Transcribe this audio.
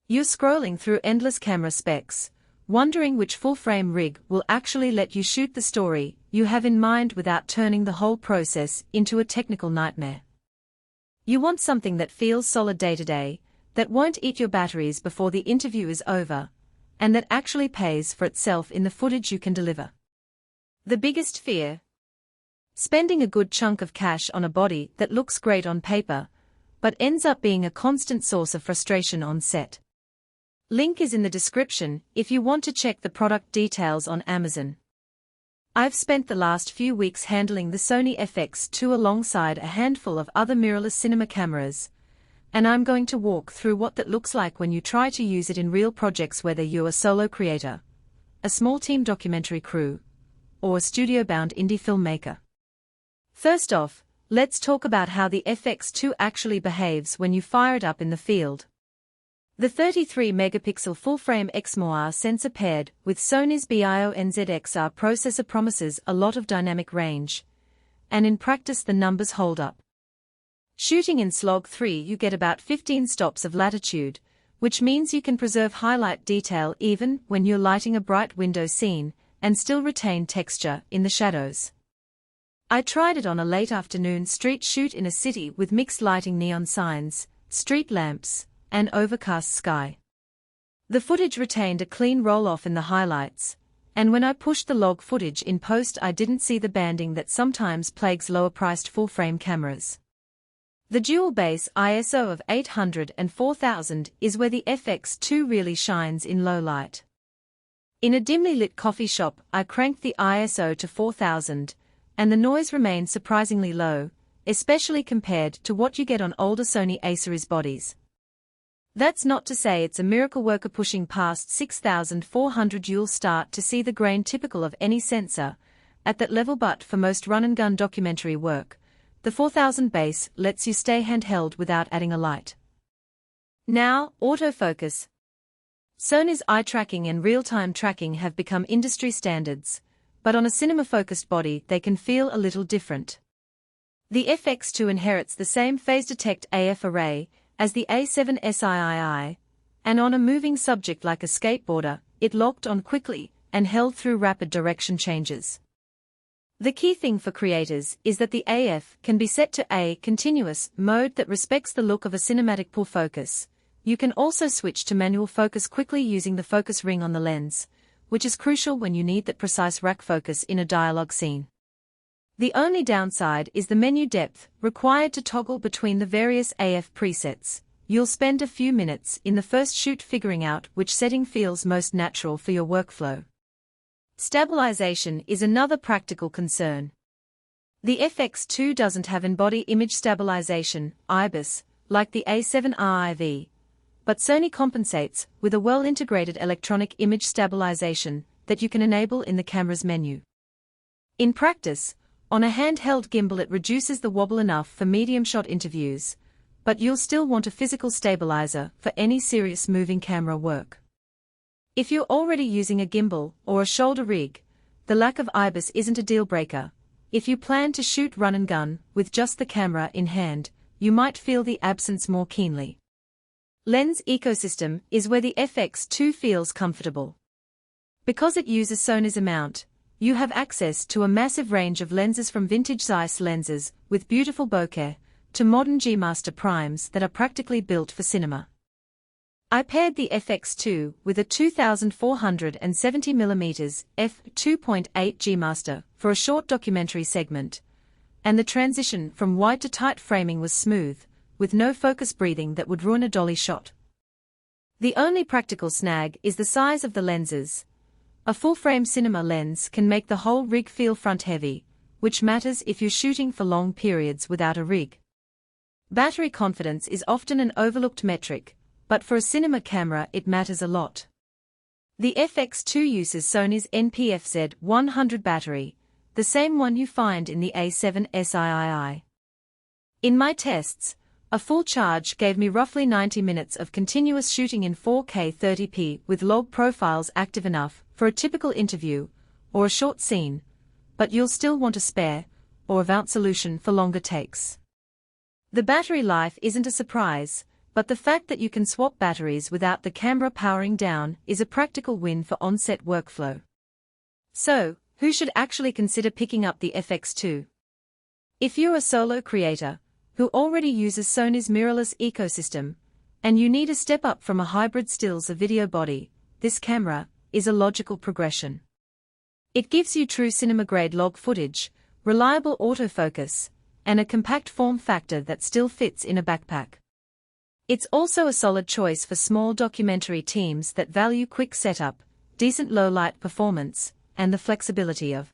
You're scrolling through endless camera specs, wondering which full-frame rig will actually let you shoot the story you have in mind without turning the whole process into a technical nightmare. You want something that feels solid day-to-day, that won't eat your batteries before the interview is over, and that actually pays for itself in the footage you can deliver. The biggest fear? Spending a good chunk of cash on a body that looks great on paper, but ends up being a constant source of frustration on set. Link is in the description if you want to check the product details on Amazon. I've spent the last few weeks handling the Sony FX2 alongside a handful of other mirrorless cinema cameras, and I'm going to walk through what that looks like when you try to use it in real projects, whether you're a solo creator, a small team documentary crew, or a studio-bound indie filmmaker. First off, let's talk about how the FX2 actually behaves when you fire it up in the field. The 33-megapixel full-frame Exmor R sensor paired with Sony's BIONZXR processor promises a lot of dynamic range, and in practice the numbers hold up. Shooting in Slog 3 you get about 15 stops of latitude, which means you can preserve highlight detail even when you're lighting a bright window scene, and still retain texture in the shadows. I tried it on a late afternoon street shoot in a city with mixed lighting, neon signs, street lamps, and overcast sky. The footage retained a clean roll-off in the highlights, and when I pushed the log footage in post I didn't see the banding that sometimes plagues lower-priced full-frame cameras. The dual base ISO of 800 and 4000 is where the FX2 really shines in low light. In a dimly lit coffee shop I cranked the ISO to 4000, and the noise remained surprisingly low, especially compared to what you get on older Sony A-series bodies. That's not to say it's a miracle worker pushing past 6400 you'll start to see the grain typical of any sensor at that level, but for most run-and-gun documentary work, the 4000 base lets you stay handheld without adding a light. Now, autofocus. Sony's eye tracking and real-time tracking have become industry standards, but on a cinema-focused body they can feel a little different. The FX2 inherits the same phase detect AF array as the A7 SIII, and on a moving subject like a skateboarder, it locked on quickly and held through rapid direction changes. The key thing for creators is that the AF can be set to a continuous mode that respects the look of a cinematic pull focus. You can also switch to manual focus quickly using the focus ring on the lens, which is crucial when you need that precise rack focus in a dialogue scene. The only downside is the menu depth required to toggle between the various AF presets. You'll spend a few minutes in the first shoot figuring out which setting feels most natural for your workflow. Stabilization is another practical concern. The FX2 doesn't have in-body image stabilization, IBIS, like the A7 IV, but Sony compensates with a well-integrated electronic image stabilization that you can enable in the camera's menu. In practice, on a handheld gimbal it reduces the wobble enough for medium shot interviews, but you'll still want a physical stabilizer for any serious moving camera work. If you're already using a gimbal or a shoulder rig, the lack of IBIS isn't a deal breaker. If you plan to shoot run and gun with just the camera in hand, you might feel the absence more keenly. Lens ecosystem is where the FX2 feels comfortable. Because it uses Sony's mount, you have access to a massive range of lenses, from vintage Zeiss lenses with beautiful bokeh to modern G Master primes that are practically built for cinema. I paired the FX2 with a 2470mm f2.8 G Master for a short documentary segment, and the transition from wide to tight framing was smooth, with no focus breathing that would ruin a dolly shot. The only practical snag is the size of the lenses. A full-frame cinema lens can make the whole rig feel front-heavy, which matters if you're shooting for long periods without a rig. Battery confidence is often an overlooked metric, but for a cinema camera it matters a lot. The FX2 uses Sony's NP-FZ100 battery, the same one you find in the A7 SIII. In my tests, a full charge gave me roughly 90 minutes of continuous shooting in 4K 30p with log profiles active enough for a typical interview or a short scene, but you'll still want a spare or avant solution for longer takes. The battery life isn't a surprise. but the fact that you can swap batteries without the camera powering down is a practical win for on-set workflow. So, who should actually consider picking up the FX2? If you're a solo creator who already uses Sony's mirrorless ecosystem, and you need a step up from a hybrid stills or video body, this camera is a logical progression. It gives you true cinema-grade log footage, reliable autofocus, and a compact form factor that still fits in a backpack. It's also a solid choice for small documentary teams that value quick setup, decent low-light performance, and the flexibility of